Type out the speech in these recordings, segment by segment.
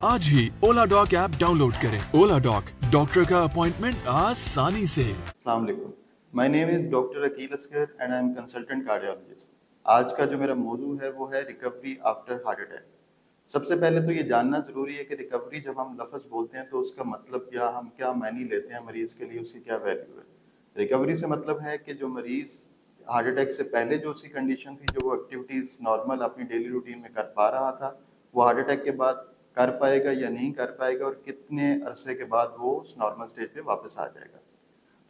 आज ही Oladoc app download करें। ओला डॉक, डॉक्टर का अपॉइंटमेंट आसानी से। अस्सलाम वालेकुम, my name is doctor Aqeel Asghar and I am consultant cardiologist. आज का जो मेरा मौजू है वो है रिकवरी आफ्टर हार्ट अटैक। सबसे पहले तो ये जानना ज़रूरी है कि रिकवरी जब हम लफ्ज़ बोलते हैं तो उसका मतलब क्या, हम क्या मायने लेते हैं, मरीज़ के लिए उसकी क्या वैल्यू है। रिकवरी से मतलब है कि जो मरीज़ हार्ट अटैक से पहले जो उसकी कंडीशन थी, जो वो एक्टिविटीज़ नॉर्मल अपनी डेली रूटीन में कर पा रहा था, वो हार्ट अटैक के बाद कर पाएगा या नहीं कर पाएगा, और कितने अरसे के बाद वो उस नॉर्मल स्टेज पे वापस आ जाएगा।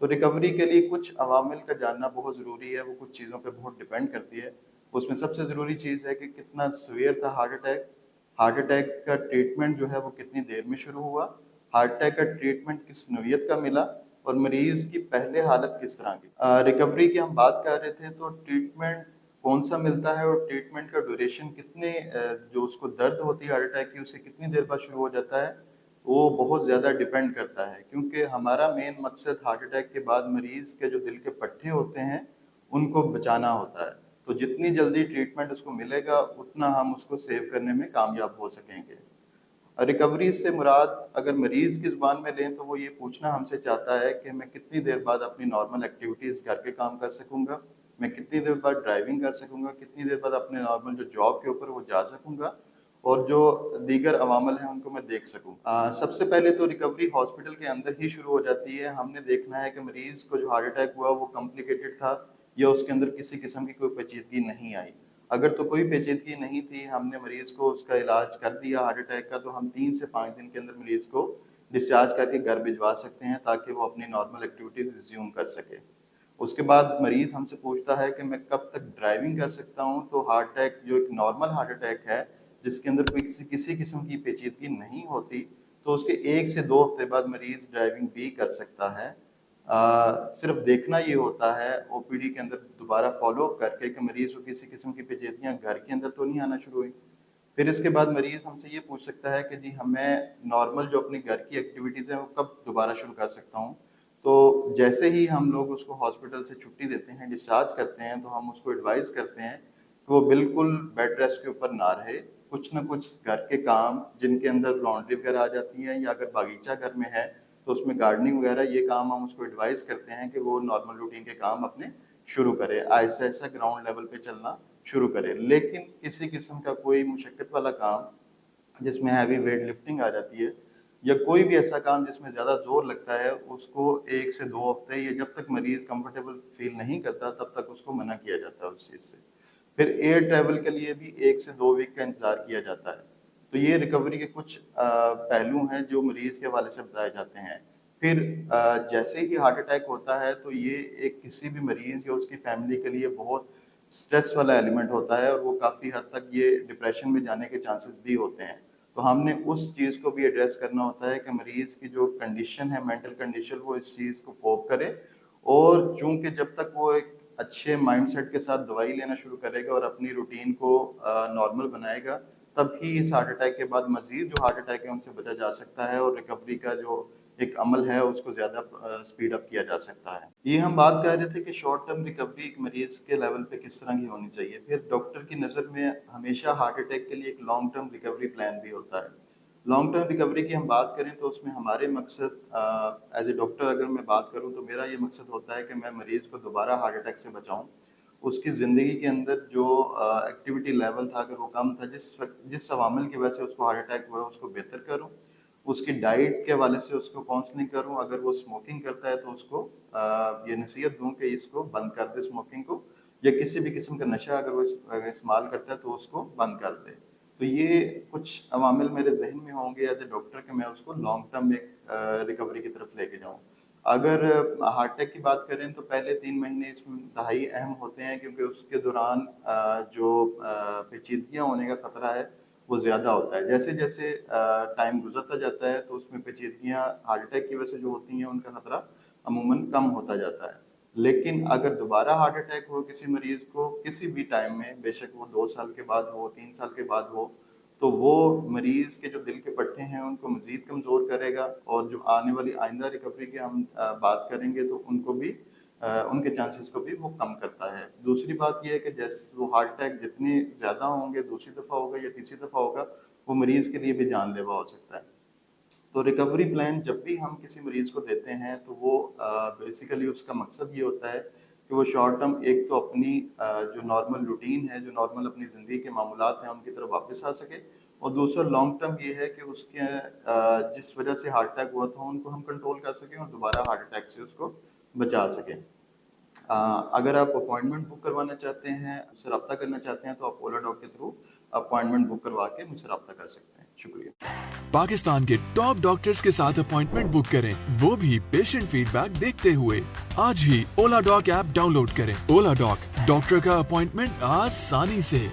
तो रिकवरी के लिए कुछ अवामिल का जानना बहुत ज़रूरी है, वो कुछ चीज़ों पे बहुत डिपेंड करती है। उसमें सबसे ज़रूरी चीज़ है कि कितना सीवियर था हार्ट अटैक का ट्रीटमेंट जो है वो कितनी देर में शुरू हुआ, हार्ट अटैक का ट्रीटमेंट किस नौइयत का मिला, और मरीज़ की पहले हालत किस तरह की। रिकवरी की हम बात कर रहे थे, तो ट्रीटमेंट कौन सा मिलता है और ट्रीटमेंट का ड्यूरेशन कितने, जो उसको दर्द होती है हार्ट अटैक की, उससे कितनी देर बाद शुरू हो जाता है, वो बहुत ज़्यादा डिपेंड करता है। क्योंकि हमारा मेन मकसद हार्ट अटैक के बाद मरीज़ के जो दिल के पट्टे होते हैं, उनको बचाना होता है। तो जितनी जल्दी ट्रीटमेंट उसको मिलेगा, उतना हम उसको सेव करने में कामयाब हो सकेंगे। रिकवरी से मुराद अगर मरीज़ की ज़ुबान में लें तो वो ये पूछना हमसे चाहता है कि मैं कितनी देर बाद अपनी नॉर्मल एक्टिविटीज़ घर के काम कर सकूँगा, मैं कितनी देर बाद ड्राइविंग कर सकूँगा, कितनी देर बाद अपने नॉर्मल जो जॉब के ऊपर वो जा सकूँगा, और जो दीगर अवामल हैं उनको मैं देख सकूँ। सबसे पहले तो रिकवरी हॉस्पिटल के अंदर ही शुरू हो जाती है। हमने देखना है कि मरीज़ को जो हार्ट अटैक हुआ वो कॉम्प्लिकेटेड था या उसके अंदर किसी किस्म की कोई पेचीदगी नहीं आई। अगर तो कोई पेचीदगी नहीं थी, हमने मरीज़ को उसका इलाज कर दिया हार्ट अटैक का, तो हम 3 से 5 दिन के अंदर मरीज़ को डिस्चार्ज करके घर भिजवा सकते हैं, ताकि वो अपनी नॉर्मल एक्टिविटीज़ रिज़्यूम कर सके। उसके बाद मरीज़ हमसे पूछता है कि मैं कब तक ड्राइविंग कर सकता हूँ, तो हार्ट अटैक जो एक नॉर्मल हार्ट अटैक है, जिसके अंदर कोई किसी किस्म की पेचीदगी नहीं होती, तो उसके 1 से 2 हफ्ते बाद मरीज़ ड्राइविंग भी कर सकता है। सिर्फ देखना ये होता है ओपीडी के अंदर दोबारा फ़ॉलो अप करके कि मरीज़ को किसी किस्म की पेचीदगियाँ घर के अंदर तो नहीं आना शुरू हुई। फिर इसके बाद मरीज़ हमसे ये पूछ सकता है कि जी हमें नॉर्मल जो अपनी घर की एक्टिविटीज़ हैं वो कब दोबारा शुरू कर सकता हूँ। तो जैसे ही हम लोग उसको हॉस्पिटल से छुट्टी देते हैं, डिस्चार्ज करते हैं, तो हम उसको एडवाइस करते हैं कि वो बिल्कुल बेड रेस्ट के ऊपर ना रहे। कुछ न कुछ घर के काम जिनके अंदर लॉन्ड्री वगैरह आ जाती है, या अगर बागीचा घर में है तो उसमें गार्डनिंग वगैरह, ये काम हम उसको एडवाइस करते हैं कि वो नॉर्मल रूटीन के काम अपने शुरू करे, आहिस्ता-आहिस्ता ग्राउंड लेवल पे चलना शुरू करे। लेकिन किसी किस्म का कोई मुशक्कत वाला काम जिसमें हैवी वेट लिफ्टिंग आ जाती है, या कोई भी ऐसा काम जिसमें ज़्यादा ज़ोर लगता है, उसको 1 से 2 हफ्ते, या जब तक मरीज़ कंफर्टेबल फ़ील नहीं करता तब तक उसको मना किया जाता है उस चीज़ से। फिर एयर ट्रैवल के लिए भी 1 से 2 वीक का इंतज़ार किया जाता है। तो ये रिकवरी के कुछ पहलू हैं जो मरीज़ के हवाले से बताए जाते हैं। फिर जैसे ही हार्ट अटैक होता है, तो ये एक किसी भी मरीज़ या उसकी फैमिली के लिए बहुत स्ट्रेस वाला एलिमेंट होता है, और वो काफ़ी हद तक ये डिप्रेशन में जाने के चांसेस भी होते हैं। तो हमने उस चीज़ को भी एड्रेस करना होता है कि मरीज़ की जो कंडीशन है, मेंटल कंडीशन, वो इस चीज़ को कोप करे, और चूँकि जब तक वो एक अच्छे माइंडसेट के साथ दवाई लेना शुरू करेगा और अपनी रूटीन को नॉर्मल बनाएगा, तभी इस हार्ट अटैक के बाद मज़ीद जो हार्ट अटैक है उनसे बचा जा सकता है, और रिकवरी का जो एक अमल है उसको ज़्यादा स्पीड अप किया जा सकता है। ये हम बात कर रहे थे कि शॉर्ट टर्म रिकवरी एक मरीज़ के लेवल पे किस तरह की होनी चाहिए। फिर डॉक्टर की नज़र में हमेशा हार्ट अटैक के लिए एक लॉन्ग टर्म रिकवरी प्लान भी होता है। लॉन्ग टर्म रिकवरी की हम बात करें तो उसमें हमारे मकसद, एज़ ए डॉक्टर अगर मैं बात करूँ तो मेरा ये मकसद होता है कि मैं मरीज़ को दोबारा हार्ट अटैक से बचाऊँ। उसकी ज़िंदगी के अंदर जो एक्टिविटी लेवल था, अगर वो कम था, जिस अवामिल की वजह से उसको हार्ट अटैक हुआ, उसको बेहतर करूँ। उसकी डाइट के हवाले से उसको काउंसलिंग करूँ। अगर वो स्मोकिंग करता है तो उसको ये नसीहत दूँ कि इसको बंद कर दे स्मोकिंग को, या किसी भी किस्म का नशा अगर वो इस्तेमाल करता है तो उसको बंद कर दे। तो ये कुछ अवामिल मेरे ज़हन में होंगे एज़ ए डॉक्टर कि मैं उसको लॉन्ग टर्म एक रिकवरी की तरफ लेके जाऊँ। अगर हार्ट अटैक की बात करें तो पहले 3 महीने इसमें इंतहाई अहम होते हैं, क्योंकि उसके दौरान जो पेचीदगियाँ होने का खतरा है वो ज़्यादा होता है। जैसे-जैसे टाइम गुज़रता जाता है तो उसमें पेचीदगियाँ हार्ट अटैक की वजह से जो होती हैं उनका खतरा अमूमन कम होता जाता है। लेकिन अगर दोबारा हार्ट अटैक हो किसी मरीज़ को किसी भी टाइम में, बेशक वो 2 साल के बाद हो, 3 साल के बाद हो, तो वो मरीज़ के जो दिल के पट्टे हैं उनको मज़ीद कमज़ोर करेगा, और जो आने वाली आइंदा रिकवरी की हम बात करेंगे तो उनको भी उनके चांसेस को भी वो कम करता है। दूसरी बात ये है कि जैसे वो हार्ट अटैक जितने ज़्यादा होंगे, दूसरी दफ़ा होगा या तीसरी दफ़ा होगा, وہ مریض کے لیے بھی جان لیوا ہو سکتا ہے. تو ریکوری پلان جب بھی ہم کسی مریض کو دیتے ہیں تو وہ بیسیکلی اس کا مقصد یہ ہوتا ہے کہ وہ شارٹ ٹرم ایک تو اپنی جو نارمل روٹین ہے، جو نارمل اپنی زندگی کے معمولات ہیں ان کی طرف واپس آ سکے، اور دوسرا لانگ ٹرم یہ ہے کہ اس کے جس وجہ سے ہارٹ اٹیک ہوا تھا ان کو ہم کنٹرول کر سکیں اور دوبارہ ہارٹ اٹیک سے اس کو بچا سکیں. اگر آپ اپوائنٹمنٹ بک کروانا چاہتے ہیں، مجھ سے رابطہ کرنا چاہتے ہیں تو آپ اولا ڈاک کے تھرو اپوائنٹمنٹ بک کروا کے مجھ سے رابطہ کر سکتے ہیں. شکریہ. پاکستان کے ٹاپ ڈاکٹرز کے ساتھ اپوائنٹمنٹ بک کریں، وہ بھی پیشنٹ فیڈ بیک دیکھتے ہوئے. آج ہی اولا ڈاک ایپ ڈاؤن لوڈ کریں. اولا ڈاک، ڈاکٹر کا اپوائنٹمنٹ آسانی سے.